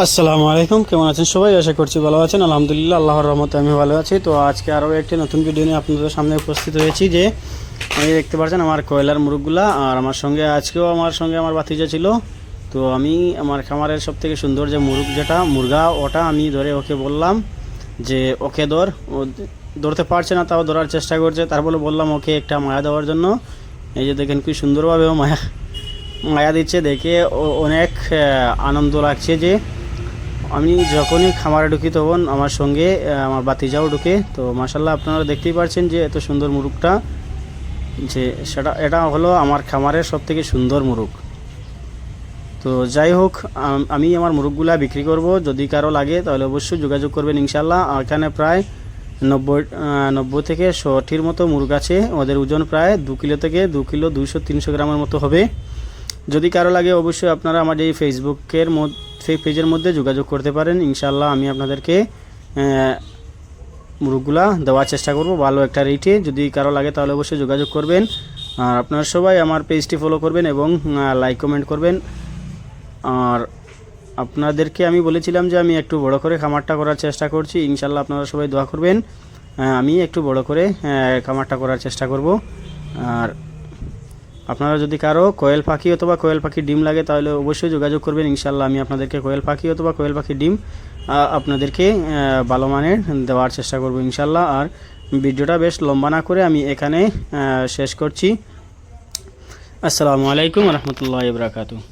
আসসালামু আলাইকুম, কেমন আছেন সবাই? আশা করছি ভালো আছেন। আলহামদুলিল্লাহ, আল্লাহর রহমতে আমি ভালো আছি। তো আজকে আরও একটি নতুন ভিডিও নিয়ে আপনাদের সামনে উপস্থিত হয়েছি। যে আমি দেখতে পাচ্ছেন আমার কয়লার মুরগগুলা, আর আমার সঙ্গে আজকেও আমার ভাতিজা ছিল। তো আমি আমার খামারের সব থেকে সুন্দর যে মুরগা ওটা আমি ধরে ওকে বললাম যে ওকে ধর। ও ধরতে পারছে না, তাও ধরার চেষ্টা করছে। তারপরে বললাম ওকে একটা মায়া দেওয়ার জন্য। এই যে দেখেন কি সুন্দরভাবে ও মায়া দিচ্ছে, দেখে অনেক আনন্দ লাগছে। যে আমি যখনই খামারে ঢুকি তখন আমার সঙ্গে আমার বাতিজাও ঢুকে। তো মাশাল্লাহ, আপনারা দেখতেই পাচ্ছেন যে এত সুন্দর মুরগটা, যে এটা হলো আমার খামারের সব থেকে সুন্দর মুরগ। তো যাই হোক, আমি আমার মুরগগুলা বিক্রি করব। যদি কারো লাগে তাহলে অবশ্যই যোগাযোগ করবেন ইনশাল্লাহ। এখানে প্রায় 90 থেকে 100টির মতো মুরগ আছে। ওদের ওজন প্রায় 2 কিলো থেকে 2 কিলো 200-300 গ্রামের মতো হবে। যদি কারো লাগে অবশ্যই আপনারা আমার এই ফেসবুকের পেজের মধ্যে যোগাযোগ করতে পারেন। ইনশাল্লাহ আমি আপনাদেরকে মুরগগুলা দেওয়ার চেষ্টা করব ভালো একটা রেটে। যদি কারো লাগে তাহলে অবশ্যই যোগাযোগ করবেন। আর আপনারা সবাই আমার পেজটি ফলো করবেন এবং লাইক কমেন্ট করবেন। আর আপনাদেরকে আমি বলেছিলাম যে আমি একটু বড় করে খামারটা করার চেষ্টা করছি। ইনশাল্লাহ আপনারা সবাই দোয়া করবেন, আমি একটু বড় করে খামারটা করার চেষ্টা করব। আর আপনারা যদি কারো কোয়েল পাখি অথবা কোয়েল পাখির ডিম লাগে তাহলে অবশ্যই যোগাযোগ করবেন। ইনশাল্লাহ আমি আপনাদেরকে কোয়েল পাখি অথবা কোয়েল পাখির ডিম আপনাদেরকে ভালো মানের দেওয়ার চেষ্টা করব ইনশাল্লাহ। আর ভিডিওটা বেশ লম্বা না করে আমি এখানে শেষ করছি। আসসালামু আলাইকুম রহমতুল্লাহি ওয়া বারাকাতুহু।